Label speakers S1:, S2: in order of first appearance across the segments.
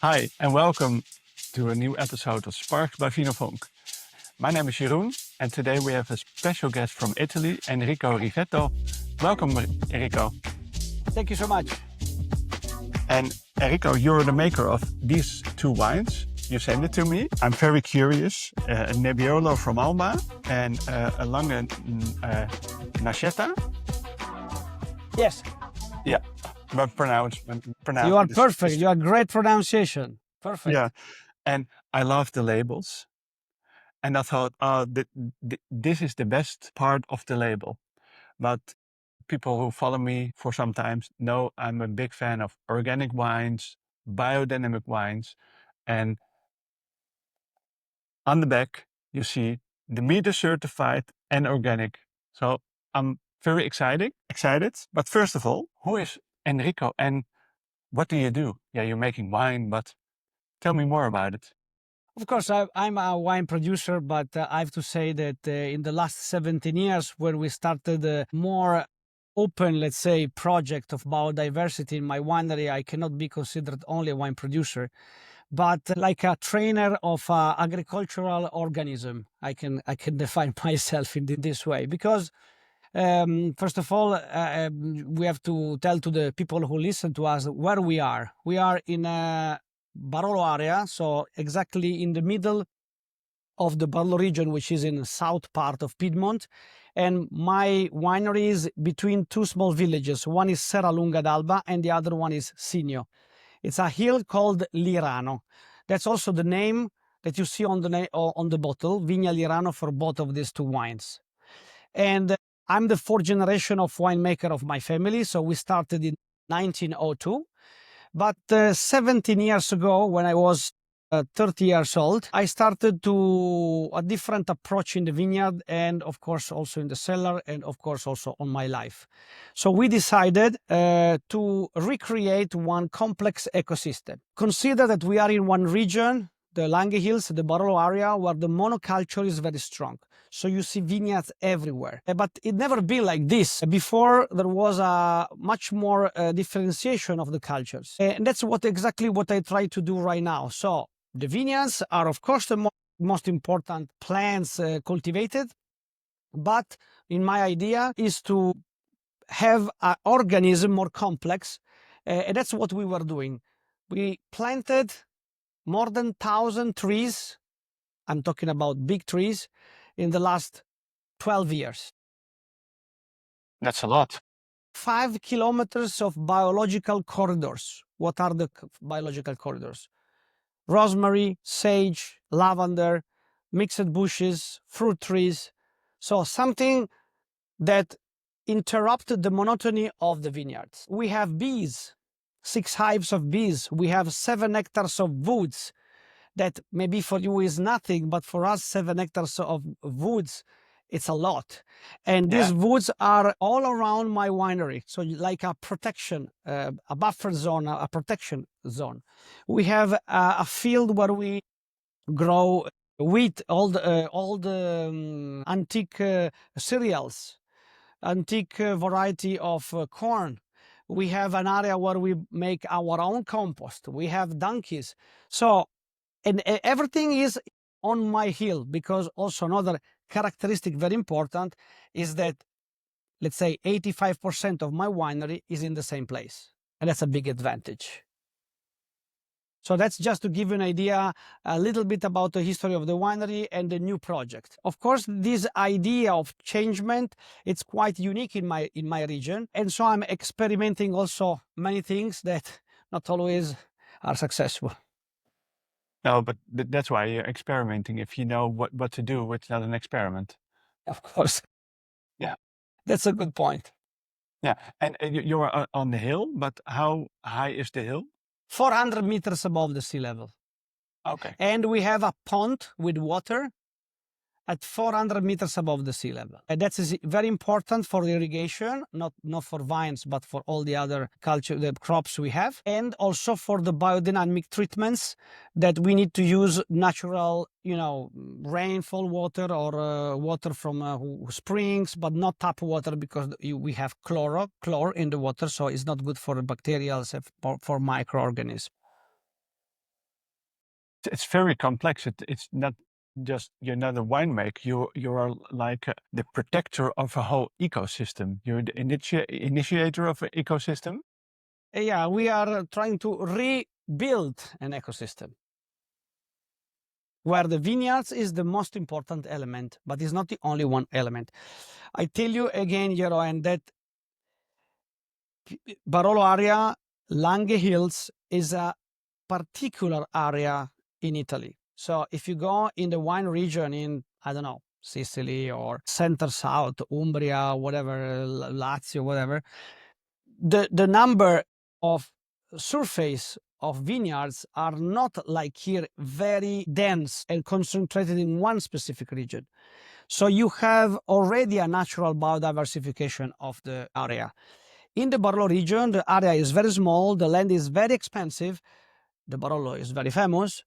S1: Hi, and welcome to a new episode of Sparks by VinoVonk. My name is Jeroen, and today we have a special guest from Italy, Enrico Rivetto. Welcome, Enrico.
S2: Thank you so much.
S1: And Enrico, you're the maker of these two wines. You sent it to me. I'm very curious. A Nebbiolo from Alba and a Lange Nascetta.
S2: Yes.
S1: Yeah, but pronounced.
S2: You are perfect. You are great pronunciation. Perfect.
S1: Yeah, and I love the labels. And I thought, this is the best part of the label. But people who follow me for some time know I'm a big fan of organic wines, biodynamic wines, and on the back you see Demeter-certified and organic. So I'm very excited. But first of all, who is Enrico and what do you do? Yeah, you're making wine, but tell me more about it.
S2: Of course, I'm a wine producer, but I have to say that in the last 17 years, when we started a more open, let's say, project of biodiversity in my winery, I cannot be considered only a wine producer, but like a trainer of agricultural organism. I can define myself in this way because first of all, we have to tell to the people who listen to us where we are. We are in a Barolo area, so exactly in the middle of the Barolo region, which is in the south part of Piedmont. And my winery is between two small villages. One is Serralunga d'Alba and the other one is Signo. It's a hill called Lirano. That's also the name that you see on the bottle, Vigna Lirano, for both of these two wines. And I'm the fourth generation of winemaker of my family. So we started in 1902. But 17 years ago, when I was 30 years old, I started to a different approach in the vineyard and of course also in the cellar and of course also on my life. So we decided to recreate one complex ecosystem. Consider that we are in one region, the Lange Hills, the Barolo area, where the monoculture is very strong. So you see vineyards everywhere. But it never been like this. Before, there was a much more differentiation of the cultures. And that's exactly what I try to do right now. So the vineyards are, of course, the most important plants cultivated. But in my idea is to have an organism more complex. And that's what we were doing. We planted more than 1,000 trees. I'm talking about big trees in the last 12 years.
S1: That's a lot.
S2: 5 kilometers of biological corridors. What are the biological corridors? Rosemary, sage, lavender, mixed bushes, fruit trees. So something that interrupted the monotony of the vineyards. We have bees, 6 hives of bees. We have 7 hectares of woods. That maybe for you is nothing, but for us, 7 hectares of woods, it's a lot. And these woods are all around my winery. So like a protection, a buffer zone, a protection zone. We have a field where we grow wheat, all the antique cereals, antique variety of corn. We have an area where we make our own compost. We have donkeys. So and everything is on my hill, because also another characteristic very important is that, let's say 85% of my winery is in the same place. And that's a big advantage. So that's just to give you an idea, a little bit about the history of the winery and the new project. Of course, this idea of changement, it's quite unique in my region. And so I'm experimenting also many things that not always are successful.
S1: No, but that's why you're experimenting. If you know what to do, it's not an experiment.
S2: Of course.
S1: Yeah.
S2: That's a good point.
S1: Yeah. And you're on the hill, but how high is the hill?
S2: 400 meters above the sea level.
S1: Okay.
S2: And we have a pond with water at 400 meters above the sea level. And that is very important for irrigation, not for vines, but for all the other the crops we have. And also for the biodynamic treatments that we need to use natural, rainfall water or water from springs, but not tap water, because we have chlor in the water. So it's not good for bacteria, for microorganisms.
S1: it's very complex. It's not just, you're not a winemaker, you are like the protector of a whole ecosystem. You're the initiator of an ecosystem.
S2: Yeah, we are trying to rebuild an ecosystem where the vineyards is the most important element, but it's not the only one element. I tell you again, Jeroen, that Barolo area, Lange Hills, is a particular area in Italy. So if you go in the wine region in, I don't know, Sicily or center south, Umbria, whatever, Lazio, whatever, the number of surface of vineyards are not like here very dense and concentrated in one specific region. So you have already a natural biodiversification of the area. In the Barolo region, the area is very small, the land is very expensive, the Barolo is very famous.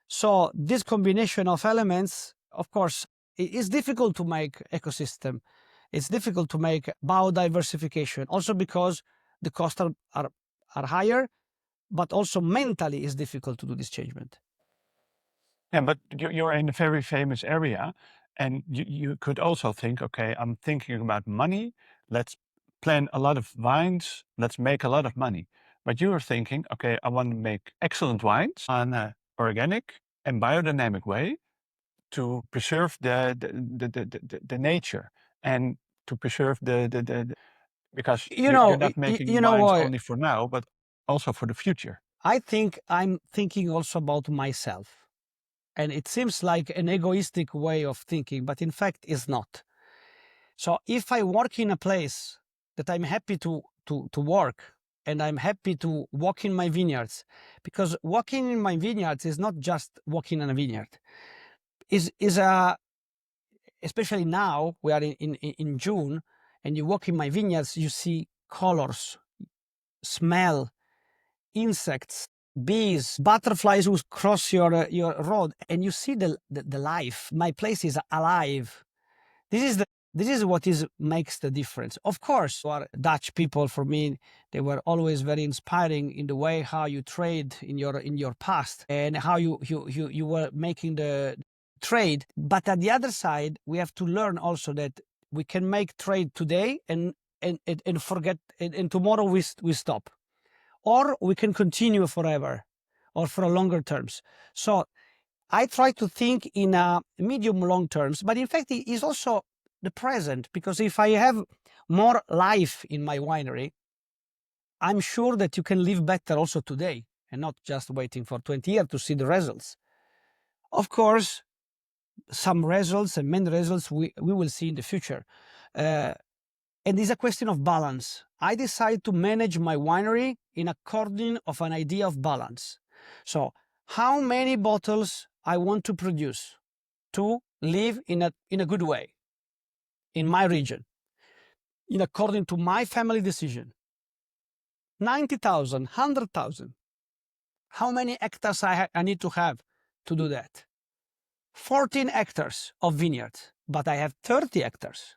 S2: So this combination of elements, of course, it is difficult to make ecosystem. It's difficult to make biodiversification, also because the costs are higher, but also mentally it's difficult to do this changement.
S1: Yeah, but you're in a very famous area, and you could also think, okay, I'm thinking about money. Let's plant a lot of vines. Let's make a lot of money. But you are thinking, okay, I want to make excellent wines on an organic and biodynamic way to preserve the nature and to preserve because you're not making
S2: You know
S1: wines
S2: what?
S1: only for now, but also for the future.
S2: I think I'm thinking also about myself. And it seems like an egoistic way of thinking, but in fact it's not. So if I work in a place that I'm happy to work, and I'm happy to walk in my vineyards, because walking in my vineyards is not just walking in a vineyard. Is a, especially now we are in June, and you walk in my vineyards, you see colors, smell, insects, bees, butterflies who cross your road, and you see the life. My place is alive. This is what makes the difference. Of course, our Dutch people, for me, they were always very inspiring in the way how you trade in your past and how you were making the trade. But at the other side, we have to learn also that we can make trade today and forget, and tomorrow we stop, or we can continue forever or for a longer terms. So I try to think in a medium long terms, but in fact it is also the present, because if I have more life in my winery, I'm sure that you can live better also today and not just waiting for 20 years to see the results. Of course, some results and many results we will see in the future. And it's a question of balance. I decide to manage my winery in according of an idea of balance. So how many bottles I want to produce to live in a good way in my region, in according to my family decision. 90,000, 100,000. How many hectares I need to have to do that? 14 hectares of vineyards, but I have 30 hectares.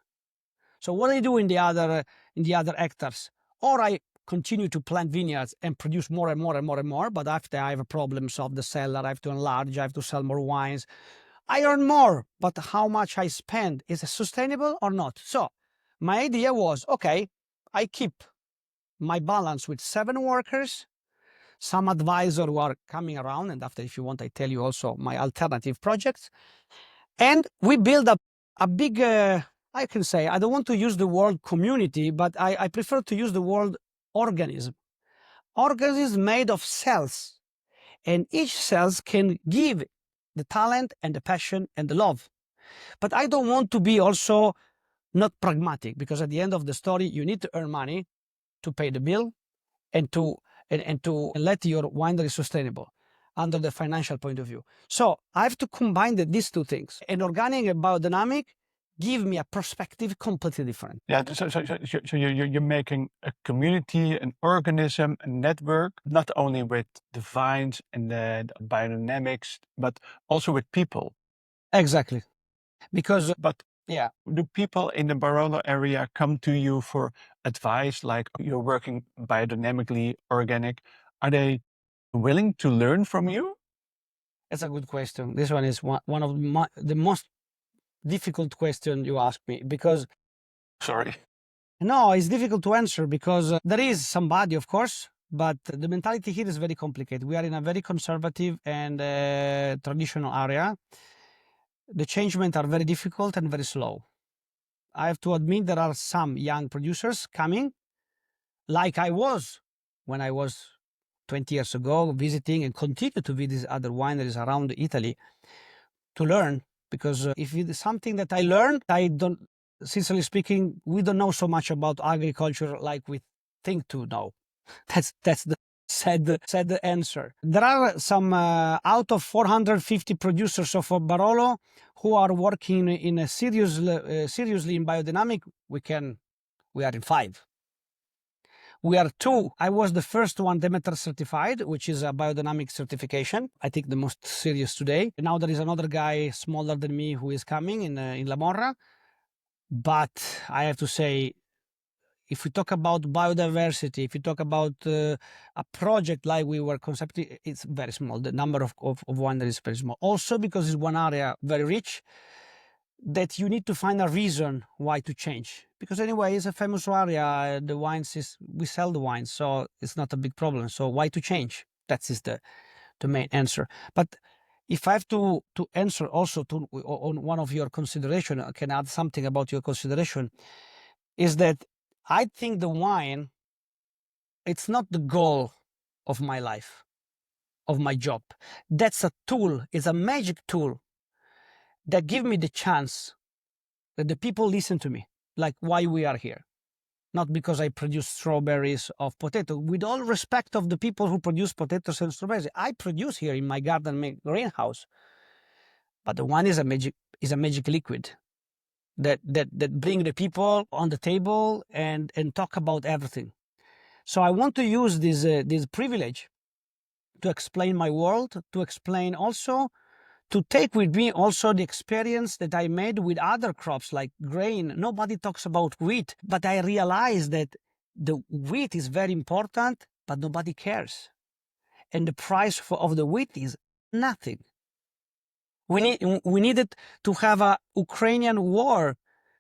S2: So what I do in the other hectares, or I continue to plant vineyards and produce more and more and more and more, but after I have problems of the cellar, I have to enlarge, I have to sell more wines. I earn more, but how much I spend, is it sustainable or not? So my idea was, okay, I keep my balance with 7 workers, some advisor who are coming around, and after, if you want, I tell you also my alternative projects. And we build a big, I can say, I don't want to use the word community, but I prefer to use the word organism. Organism made of cells, and each cells can give the talent and the passion and the love. But I don't want to be also not pragmatic, because at the end of the story, you need to earn money to pay the bill and to let your winery sustainable under the financial point of view. So I have to combine these two things. And organic and biodynamic give me a perspective completely different.
S1: Yeah, so you're making a community, an organism, a network, not only with the vines and the biodynamics, but also with people.
S2: Exactly. Because,
S1: But
S2: yeah.
S1: do people in the Barolo area come to you for advice, like you're working biodynamically, organic? Are they willing to learn from you?
S2: That's a good question. This one is one of the most difficult question you ask me, because
S1: Sorry.
S2: no, it's difficult to answer because there is somebody, of course, but the mentality here is very complicated. We are in a very conservative and traditional area. The changements are very difficult and very slow. I have to admit there are some young producers coming, like I was when I was 20 years ago visiting and continue to visit other wineries around Italy to learn. Because if it is something that I learned, I don't, sincerely speaking, we don't know so much about agriculture like we think to know. That's the sad answer. There are some out of 450 producers of Barolo who are working in a seriously in biodynamic. We are in 5. We are 2. I was the first one Demeter-certified, which is a biodynamic certification. I think the most serious today. Now there is another guy smaller than me who is coming in La Morra. But I have to say, if we talk about biodiversity, if we talk about a project like we were concepting, it's very small. The number of wineries is very small. Also because it's one area very rich, that you need to find a reason why to change. Because anyway, it's a famous area. The wines we sell the wines, so it's not a big problem. So why to change? That is the main answer. But if I have to answer also to on one of your consideration, I can add something about your consideration, is that I think the wine, it's not the goal of my life, of my job. That's a tool, it's a magic tool that give me the chance that the people listen to me, like why we are here. Not because I produce strawberries of potato. With all respect of the people who produce potatoes and strawberries, I produce here in my garden greenhouse. But the wine is a magic liquid that bring the people on the table and talk about everything. So I want to use this privilege to explain my world, to explain also, to take with me also the experience that I made with other crops like grain. Nobody talks about wheat, but I realized that the wheat is very important, but nobody cares. And the price of the wheat is nothing. We needed to have a Ukrainian war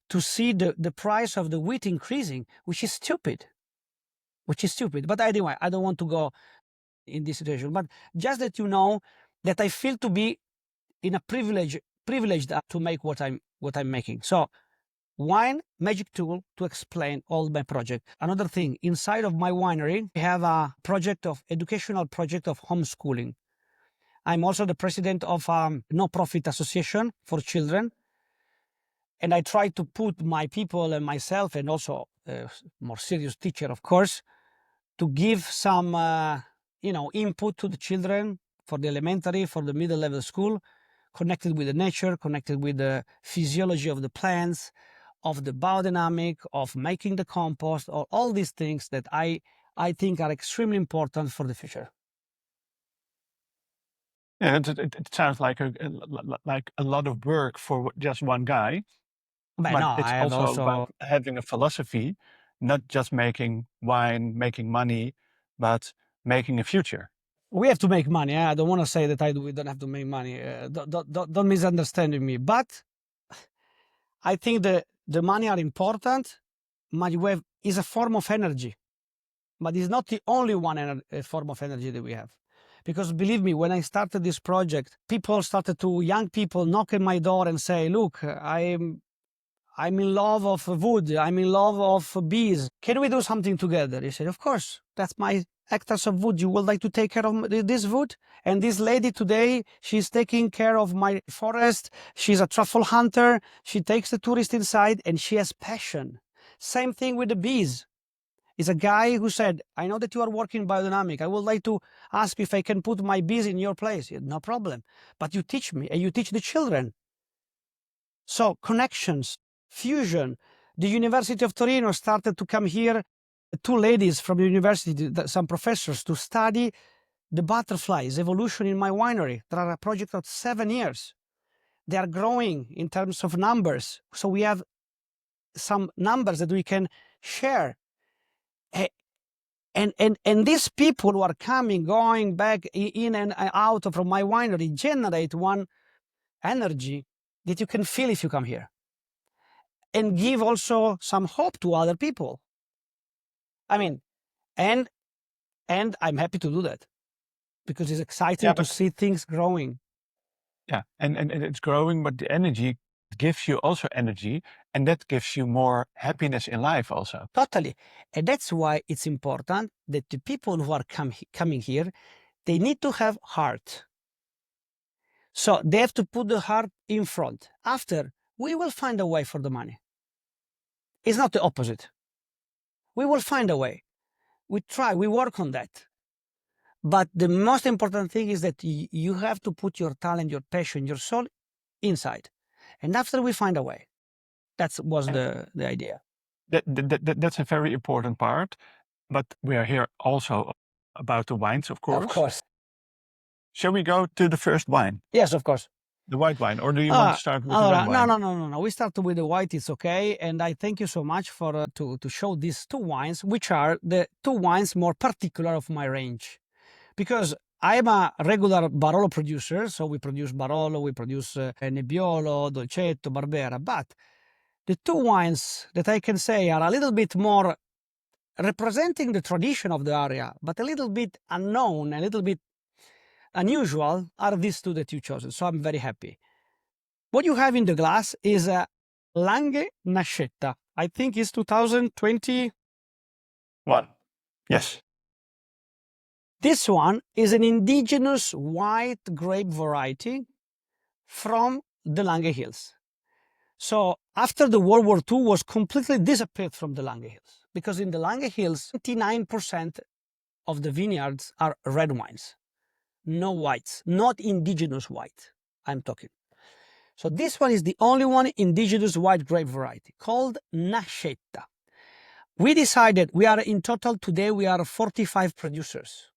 S2: to see the price of the wheat increasing, which is stupid. But anyway, I don't want to go in this situation, but just that you know that I feel to be in a privileged to make what I'm making. So wine, magic tool to explain all my project. Another thing, inside of my winery, we have a educational project of homeschooling. I'm also the president of a no-profit association for children. And I try to put my people and myself, and also a more serious teacher, of course, to give some input to the children for the elementary, for the middle level school, connected with the nature, connected with the physiology of the plants, of the biodynamic, of making the compost, or all these things that I think are extremely important for the future.
S1: Yeah, it sounds like a lot of work for just one guy,
S2: But
S1: but
S2: no,
S1: it's
S2: I have
S1: also
S2: also.
S1: about having a philosophy, not just making wine, making money, but making a future.
S2: We have to make money. I don't want to say that we don't have to make money. Don't misunderstand me. But I think the money are important. Money wave is a form of energy, but it's not the only one form of energy that we have. Because believe me, when I started this project, young people knock at my door and say, look, I'm in love of wood. I'm in love of bees. Can we do something together? He said, of course, that's my hectares of wood. You would like to take care of this wood? And this lady today, she's taking care of my forest. She's a truffle hunter. She takes the tourist inside and she has passion. Same thing with the bees. It's a guy who said, I know that you are working biodynamic. I would like to ask if I can put my bees in your place. Said, no problem. But you teach me and you teach the children. So connections, fusion. The University of Torino started to come here, 2 ladies from the university, some professors, to study the butterflies, evolution in my winery. There are a project of 7 years. They are growing in terms of numbers. So we have some numbers that we can share. And these people who are coming, going back in and out from my winery generate one energy that you can feel if you come here, and give also some hope to other people. I mean, and I'm happy to do that because it's exciting to see things growing.
S1: Yeah, and it's growing, but the energy gives you also energy, and that gives you more happiness in life also.
S2: Totally. And that's why it's important that the people who are coming here, they need to have heart. So they have to put the heart in front. After, we will find a way for the money. It's not the opposite. We will find a way. We try, we work on that. But the most important thing is that you have to put your talent, your passion, your soul inside. And after, we find a way. That was the idea.
S1: That's a very important part. But we are here also about the wines, of course.
S2: Of course.
S1: Shall we go to the first wine?
S2: Yes, of course.
S1: The white wine, or do you want to start with the red wine?
S2: No. We start with the white. It's okay, and I thank you so much for to show these two wines, which are the two wines more particular of my range, because I'm a regular Barolo producer, so we produce Barolo, we produce Nebbiolo, Dolcetto, Barbera, but the two wines that I can say are a little bit more representing the tradition of the area, but a little bit unknown, a little bit unusual, are these two that you chosen. So I'm very happy. What you have in the glass is a Lange Nascetta. I think it's 2021.
S1: Yes.
S2: This one is an indigenous white grape variety from the Lange Hills. So after the World War II was completely disappeared from the Lange Hills, because in the Lange Hills, 29% of the vineyards are red wines. No whites, not indigenous white, I'm talking. So this one is the only one indigenous white grape variety called Nascetta. We decided we are in total today, we are 45 producers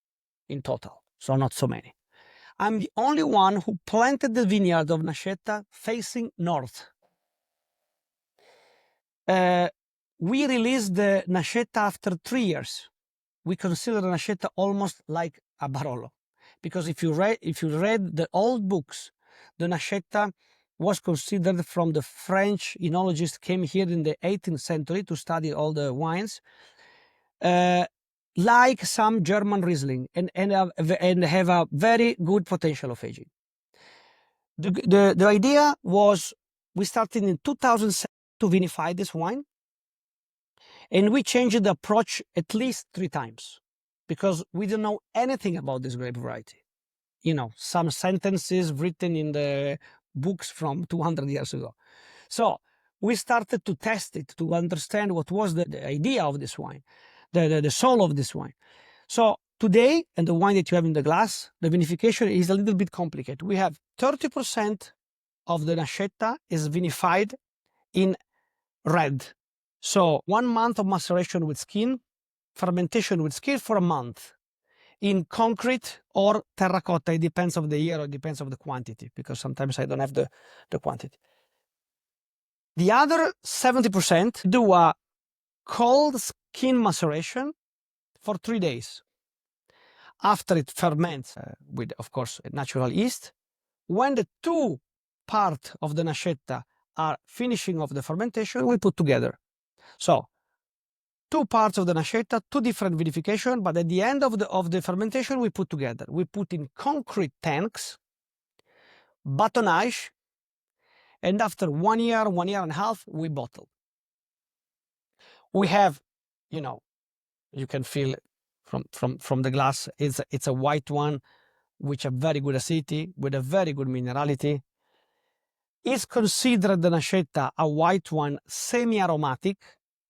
S2: in total, so not so many. I'm the only one who planted the vineyard of Nascetta facing north. We released the Nascetta after 3 years. We consider Nascetta almost like a Barolo, because if you read the old books, the Nascetta was considered from the French enologists came here in the 18th century to study all the wines, like some German Riesling, and have a very good potential of aging. The idea was, we started in 2007 to vinify this wine, and we changed the approach at least 3 times, because we don't know anything about this grape variety. You know, some sentences written in the books from 200 years ago. So we started to test it, to understand what was the idea of this wine, the soul of this wine. So today, and the wine that you have in the glass, the vinification is a little bit complicated. We have 30% of the Nascetta is vinified in red. So 1 month of maceration with skin, fermentation with skin for a month, in concrete or terracotta. It depends of the year, or it depends of the quantity, because sometimes I don't have the quantity. The other 70% do a cold skin maceration for 3 days. After it ferments with, of course, natural yeast. When the two parts of the Nascetta are finishing of the fermentation, we put together. So 2 parts of the Nascetta, 2 different vinification, but at the end of the fermentation, we put together. We put in concrete tanks, batonnage, and after 1 year, 1.5 years, we bottle. We have, you know, you can feel it from the glass. It's a white one, which a very good acidity, with a very good minerality. It's considered the Nascetta a white one, semi-aromatic,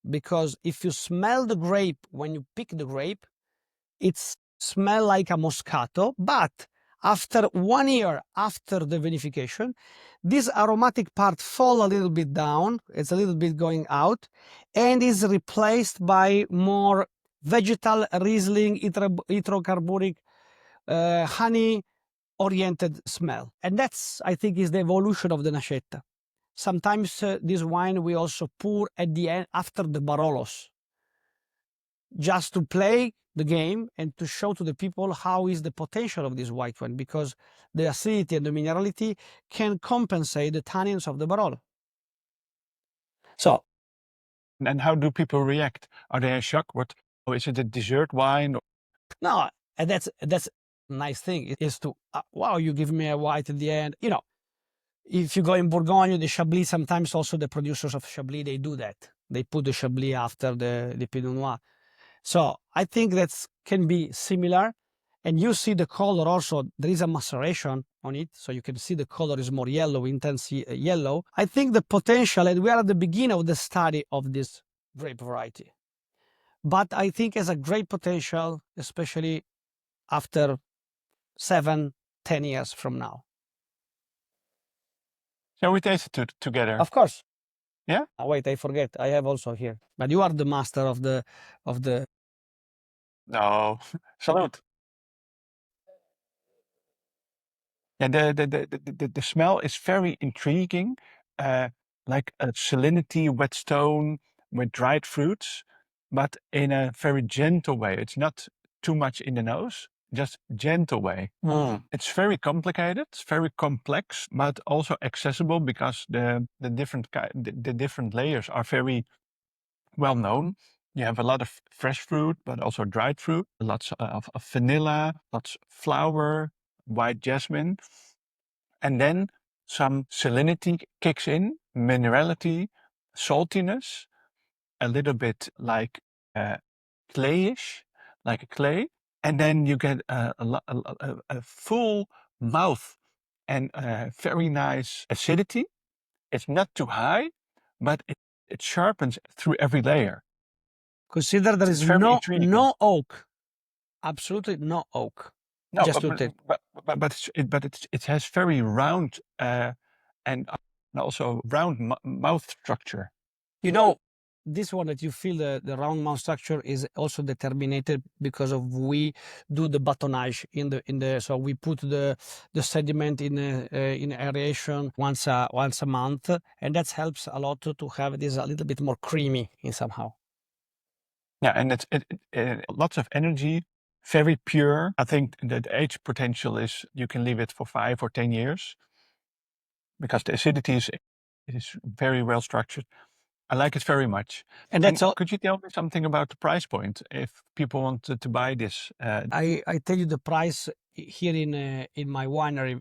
S2: because if you smell the grape, when you pick the grape, it smells like a Moscato, but after 1 year after the vinification, this aromatic part fall a little bit down, it's a little bit going out, and is replaced by more vegetal Riesling, hydrocarbonic, honey-oriented smell. And that's, I think, is the evolution of the Nascetta. Sometimes this wine we also pour at the end after the Barolos. just to play the game and to show to the people how is the potential of this white wine, because the acidity and the minerality can compensate the tannins of the Barolo. So,
S1: And how do people react? Are they in shock? Or is it a dessert wine?
S2: no, and that's nice thing is to wow, you give me a white at the end. You know, if you go in Bourgogne, the Chablis, sometimes also the producers of Chablis, they do that. They put the Chablis after the Pinot Noir. So I think that can be similar. And you see the color also, there is a maceration on it. So you can see the color is more yellow, intense yellow. I think the potential, and we are at the beginning of the study of this grape variety. But I think has a great potential, especially after 7, 10 years from now.
S1: Shall we taste it together?
S2: Of course.
S1: Yeah?
S2: Wait, I forget. I have also here. But you are the master of the
S1: No. Salute. Yeah, the smell is very intriguing, like a salinity, wet stone with dried fruits, but in a very gentle way. It's not too much in the nose, just gentle way. It's very complicated, it's very complex, but also accessible because the different layers are very well known. You have a lot of fresh fruit, but also dried fruit, lots of vanilla, lots of flower, white jasmine. And then some salinity kicks in, minerality, saltiness, a little bit like clayish, like a clay. And then you get a full mouth and very nice acidity. It's not too high, but it sharpens through every layer.
S2: Consider there
S1: It's
S2: is
S1: very intriguing.
S2: no oak, absolutely no oak.
S1: No,
S2: Just to take.
S1: but it has very round and also round mouth structure.
S2: You know, this one that you feel the round mouth structure is also determined because of we do the batonnage in the so we put the sediment in aeration once a month, and that helps a lot to have this a little bit more creamy in somehow.
S1: Yeah, and it's lots of energy, very pure. I think the age potential is you can leave it for 5 or 10 years because the acidity is very well structured. I like it very much.
S2: And that's all.
S1: Could you tell me something about the price point if people wanted to buy this?
S2: I tell you the price here in my winery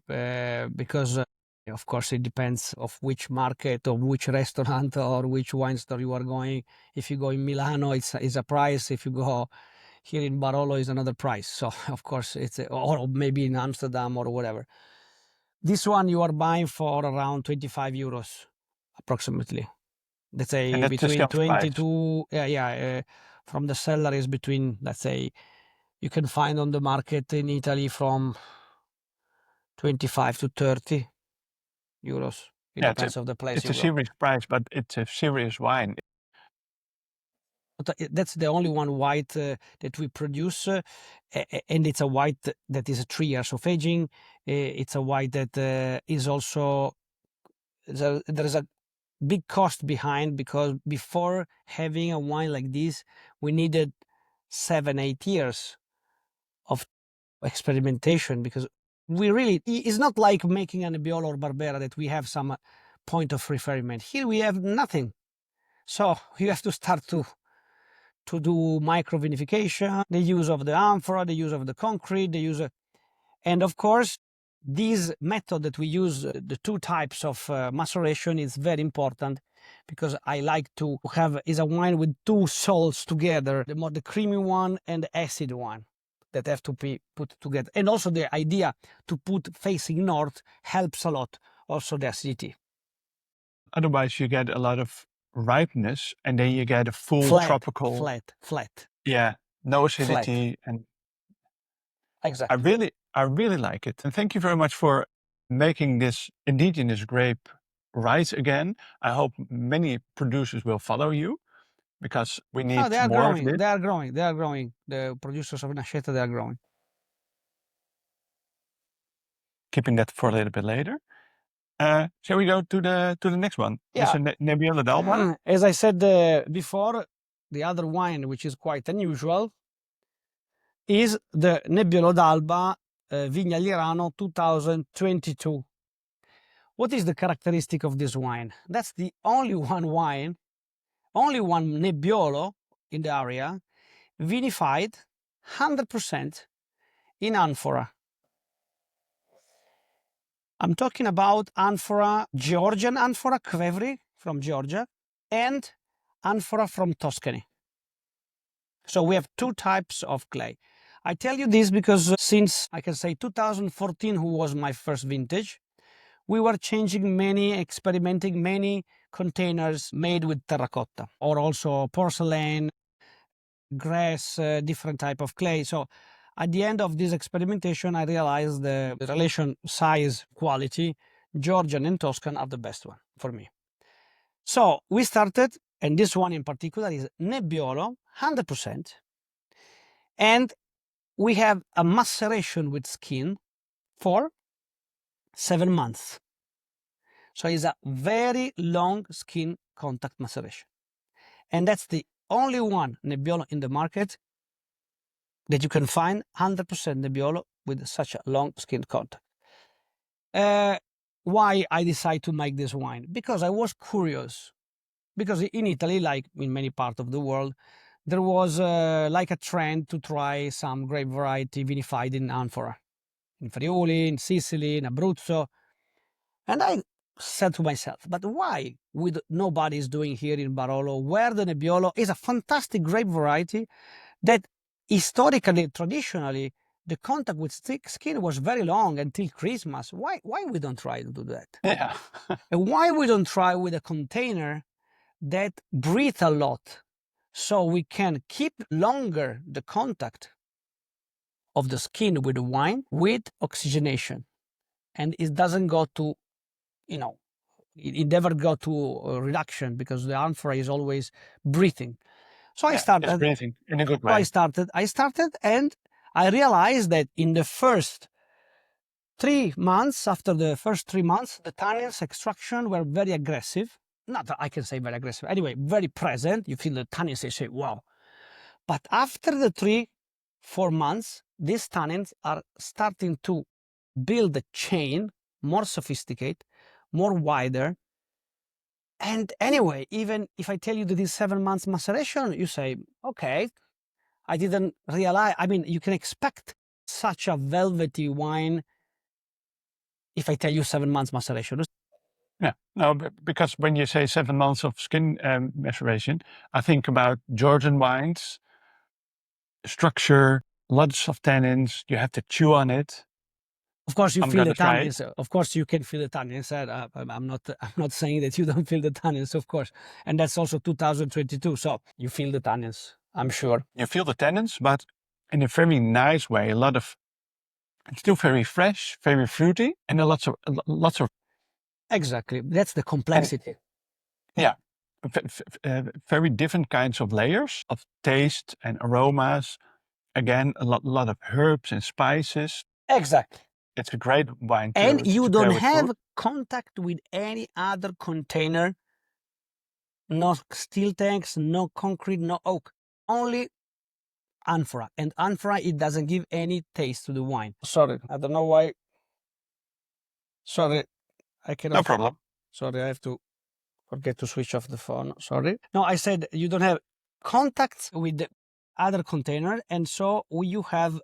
S2: because of course it depends of which market or which restaurant or which wine store you are going. If you go in Milano, it's a price. If you go here in Barolo, is another price. So of course it's or maybe in Amsterdam or whatever. This one you are buying for around 25 euros approximately. Let's say
S1: that's
S2: between 20
S1: price.
S2: to from the seller is between, let's say, you can find on the market in Italy from 25 to 30 euros. It depends on the place
S1: it's
S2: you
S1: a
S2: go.
S1: serious price, but it's a serious wine.
S2: But that's the only one white that we produce, and it's a white that is 3 years of aging. It's a white that is also there is a big cost behind, because before having a wine like this, we needed 7-8 years of experimentation, because we really, it's not like making a Nebbiolo or Barbera that we have some point of refinement. Here we have nothing. So you have to start to do micro vinification, the use of the amphora, the use of the concrete, the use of, and of course, this method that we use, the two types of maceration, is very important, because I like to have is a wine with two salts together, the creamy one and the acid one that have to be put together. And also the idea to put facing north helps a lot, also the acidity.
S1: Otherwise, you get a lot of ripeness, and then you get a full
S2: Flat,
S1: tropical.
S2: flat.
S1: Yeah, no acidity, and
S2: Exactly.
S1: I really like it. And thank you very much for making this indigenous grape rise again. I hope many producers will follow you because we need
S2: They are
S1: more of
S2: growing.
S1: this.
S2: They are growing. They are growing. The producers of Nascetta, they are growing.
S1: Keeping that for a little bit later. Shall we go to the next one?
S2: Yeah.
S1: This is Nebbiolo d'Alba.
S2: As I said before, the other wine, which is quite unusual, is the Nebbiolo d'Alba Vigna Lirano 2022. What is the characteristic of this wine? That's the only one wine, only one Nebbiolo in the area, vinified 100% in amphora. I'm talking about amphora, Georgian amphora, Kvevri from Georgia, and amphora from Tuscany. So we have two types of clay. I tell you this because since, I can say 2014, who was my first vintage, we were changing experimenting many containers made with terracotta, or also porcelain, grass, different type of clay. So at the end of this experimentation, I realized the relation size quality, Georgian and Tuscan are the best one for me. So we started, and this one in particular is Nebbiolo, 100%. And we have a maceration with skin for 7 months. So it's a very long skin contact maceration. And that's the only one Nebbiolo in the market that you can find 100% Nebbiolo with such a long skin contact. Why I decided to make this wine? Because I was curious. Because in Italy, like in many parts of the world, there was like a trend to try some grape variety vinified in amphora. In Friuli, in Sicily, in Abruzzo. And I said to myself, but why nobody is doing here in Barolo, where the Nebbiolo is a fantastic grape variety that historically, traditionally, the contact with skin was very long until Christmas. Why we don't try to do that?
S1: Yeah.
S2: And why we don't try with a container that breathes a lot, so we can keep longer the contact of the skin with the wine with oxygenation, and it doesn't go to, it never go to reduction because the amphora is always breathing. So I started.
S1: It's breathing in a good way.
S2: So I started, and I realized that in the first 3 months, after the first 3 months, the tannins extraction were very aggressive. Not that I can say very aggressive. Anyway, very present. You feel the tannins, you say, wow. But after the 3-4 months, these tannins are starting to build a chain, more sophisticated, more wider. And anyway, even if I tell you that this 7 months maceration, you say, okay, I didn't realize. I mean, you can expect such a velvety wine if I tell you 7 months maceration.
S1: Yeah, no, because when you say 7 months of skin maceration, I think about Georgian wines, structure, lots of tannins, you have to chew on it.
S2: Of course, you
S1: I'm
S2: feel the
S1: gonna try
S2: tannins. Of course, you can feel the tannins. I'm not saying that you don't feel the tannins, of course. And that's also 2022. So you feel the tannins, I'm sure.
S1: You feel the tannins, but in a very nice way. It's still very fresh, very fruity, and lots of.
S2: Exactly. That's the complexity.
S1: Yeah, very different kinds of layers of taste and aromas. Again, a lot of herbs and spices.
S2: Exactly.
S1: It's a great wine to
S2: And you
S1: to
S2: don't
S1: pair with
S2: have
S1: food.
S2: contact with any other container. No steel tanks, no concrete, no oak. Only amphora. And amphora, it doesn't give any taste to the wine. Sorry, I don't know why. Sorry, I cannot.
S1: No problem.
S2: Sorry, I have to forget to switch off the phone. Sorry. No, I said you don't have contact with the other container. And so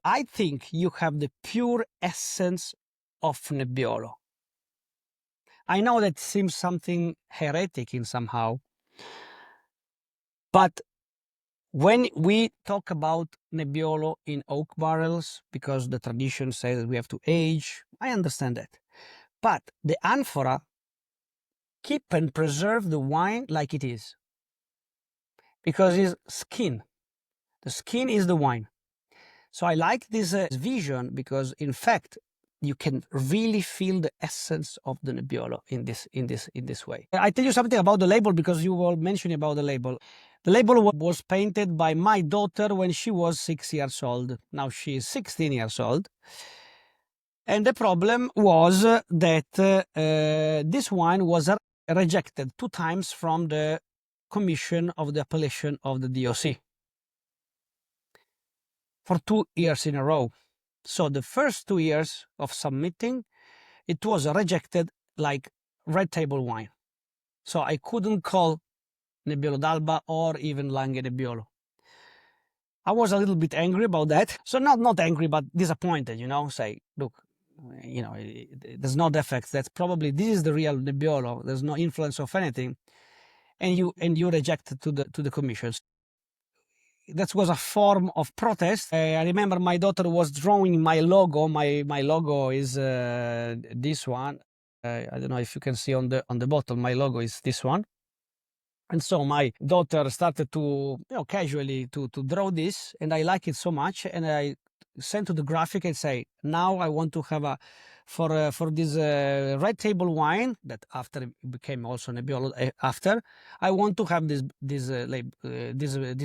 S2: I think you have the pure essence of Nebbiolo. I know that seems something heretic in somehow, but when we talk about Nebbiolo in oak barrels, because the tradition says that we have to age, I understand that. But the amphora keep and preserve the wine like it is, because it's skin. The skin is the wine. So I like this vision because, in fact, you can really feel the essence of the Nebbiolo in this way. I tell you something about the label because you were mentioning about the label. The label was painted by my daughter when she was 6 years old. Now she is 16 years old. And the problem was that this wine was rejected 2 times from the commission of the appellation of the DOC for 2 years in a row. So the first 2 years of submitting, it was rejected like red table wine. So I couldn't call Nebbiolo d'Alba or even Lange Nebbiolo. I was a little bit angry about that. So not angry, but disappointed, say, look, there's no defects. That's probably, this is the real Nebbiolo. There's no influence of anything. And you rejected to the commissions. That was a form of protest. I remember my daughter was drawing my logo. My logo is this one. I don't know if you can see on the bottle. My logo is this one. And so my daughter started to, casually to draw this, and I like it so much. And I sent to the graphic and say, now I want to have for this red table wine that after it became also Nebbiolo after, I want to have this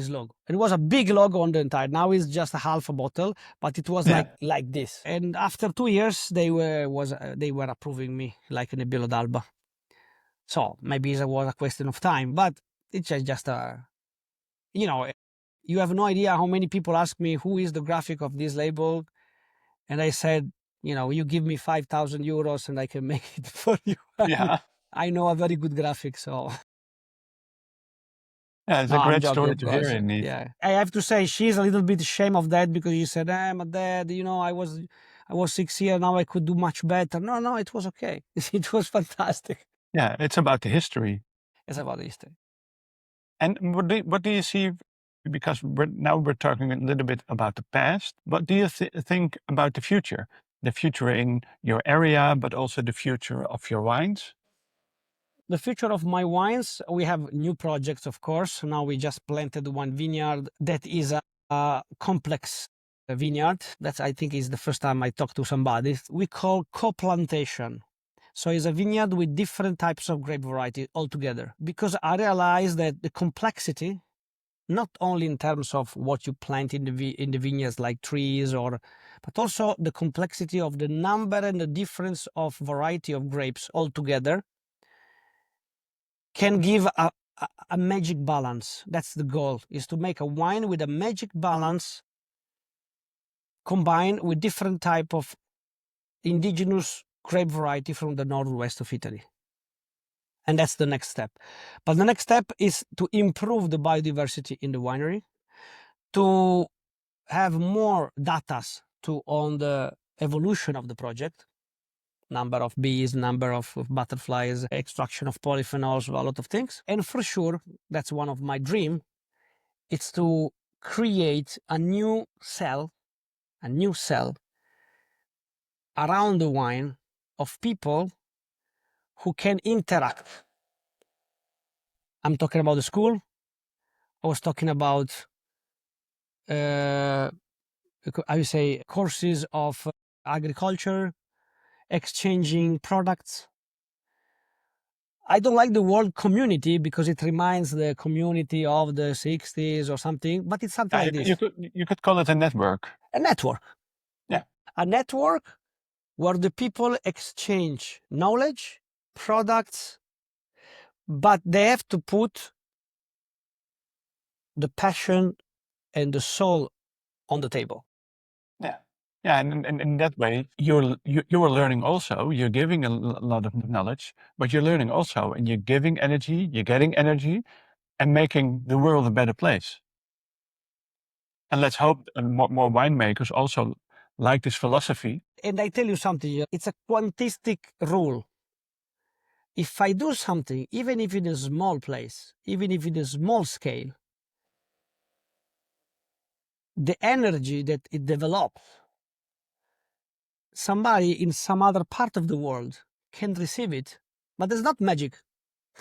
S2: logo. It was a big logo on the entire. Now it's just a half a bottle, but it was like this. And after 2 years, they were approving me like a Nebbiolo d'Alba. So maybe it was a question of time, but it's just you have no idea how many people ask me who is the graphic of this label, and I said, you give me 5,000 euros and I can make it for you.
S1: Yeah.
S2: I know a very good graphic, so.
S1: Yeah, it's
S2: No,
S1: a
S2: I'm
S1: great
S2: joking,
S1: story
S2: of
S1: to hear,
S2: course.
S1: indeed.
S2: Yeah, I have to say she's a little bit ashamed of that because she said, my dad, I was 6 years, now I could do much better. No, it was okay. It was fantastic.
S1: Yeah, it's about the history.
S2: It's about the history.
S1: And what do you see? Because we're talking a little bit about the past. What do you think about the future? The future in your area, but also the future of your wines?
S2: The future of my wines, we have new projects, of course. Now we just planted one vineyard that is a complex vineyard. That I think is the first time I talked to somebody. We call co-plantation. So it's a vineyard with different types of grape variety altogether. Because I realized that the complexity, not only in terms of what you plant in the vineyards like trees, but also the complexity of the number and the difference of variety of grapes altogether, can give a magic balance. That's the goal, is to make a wine with a magic balance combined with different type of indigenous grape variety from the northwest of Italy. And that's the next step. But the next step is to improve the biodiversity in the winery, to have more data on the evolution of the project, number of bees, number of butterflies, extraction of polyphenols, a lot of things. And for sure, that's one of my dreams, it's to create a new cell around the wine of people who can interact. I'm talking about the school. I was talking about, I would say, courses of agriculture, exchanging products. I don't like the word community because it reminds the community of the 60s or something, but it's something like this.
S1: You could call it a network.
S2: A network.
S1: Yeah.
S2: A network where the people exchange knowledge, products, but they have to put the passion and the soul on the table.
S1: Yeah. Yeah, and in that way, you are learning also. You're giving a lot of knowledge, but you're learning also, and you're giving energy. You're getting energy, and making the world a better place. And let's hope more winemakers also like this philosophy.
S2: And I tell you something. It's a quantistic rule. If I do something, even if in a small place, even if in a small scale, the energy that it develops, somebody in some other part of the world can receive it, but it's not magic.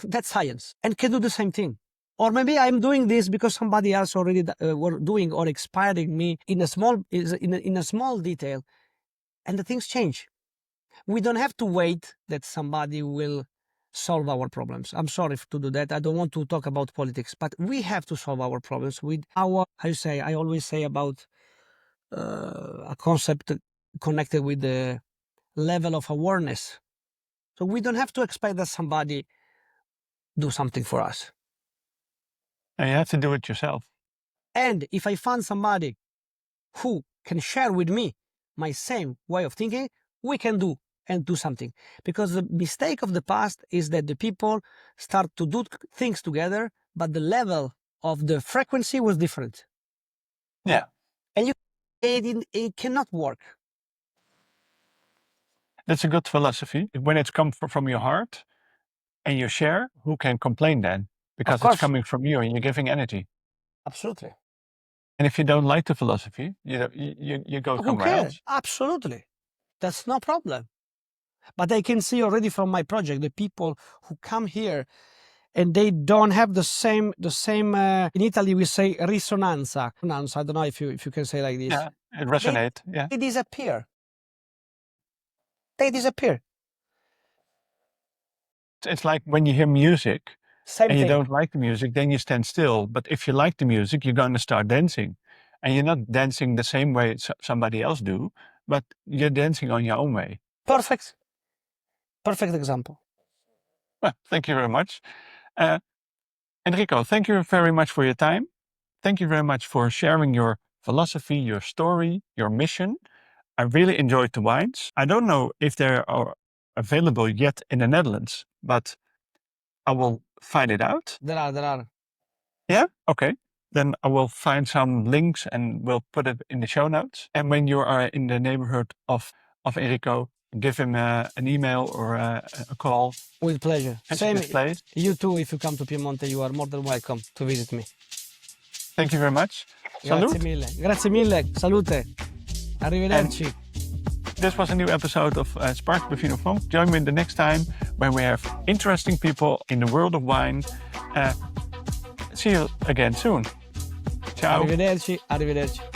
S2: That's science, and can do the same thing. Or maybe I'm doing this because somebody else already were doing or inspiring me in a small detail, and the things change. We don't have to wait that somebody will solve our problems. I'm sorry to do that. I don't want to talk about politics, but we have to solve our problems with our, I always say about a concept connected with the level of awareness. So we don't have to expect that somebody do something for us.
S1: And you have to do it yourself.
S2: And if I find somebody who can share with me my same way of thinking, we can do something. Because the mistake of the past is that the people start to do things together, but the level of the frequency was different.
S1: Yeah.
S2: And it cannot work.
S1: That's a good philosophy. When it's come from your heart and you share, who can complain then? Because it's coming from you and you're giving energy.
S2: Absolutely.
S1: And if you don't like the philosophy, you go somewhere else.
S2: Absolutely. That's no problem. But I can see already from my project, the people who come here and they don't have the same, in Italy we say risonanza. I don't know if you can say like this.
S1: Yeah, it resonates. Yeah.
S2: They disappear. They disappear.
S1: It's like when you hear music
S2: Same
S1: and you
S2: thing.
S1: don't like the music, then you stand still. But if you like the music, you're going to start dancing. And you're not dancing the same way somebody else do, but you're dancing on your own way.
S2: Perfect. Perfect example.
S1: Well, thank you very much. Enrico, thank you very much for your time. Thank you very much for sharing your philosophy, your story, your mission. I really enjoyed the wines. I don't know if they are available yet in the Netherlands, but I will find it out.
S2: There are.
S1: Yeah? Okay. Then I will find some links and we'll put it in the show notes. And when you are in the neighborhood of Enrico, give him an email or a call.
S2: With pleasure.
S1: Same. Place.
S2: You too, if you come to Piemonte, you are more than welcome to visit me.
S1: Thank you very much.
S2: Grazie mille. Grazie mille. Salute. Arrivederci.
S1: This was a new episode of Spark with VinoVonk. Join me the next time when we have interesting people in the world of wine. See you again soon. Ciao.
S2: Arrivederci.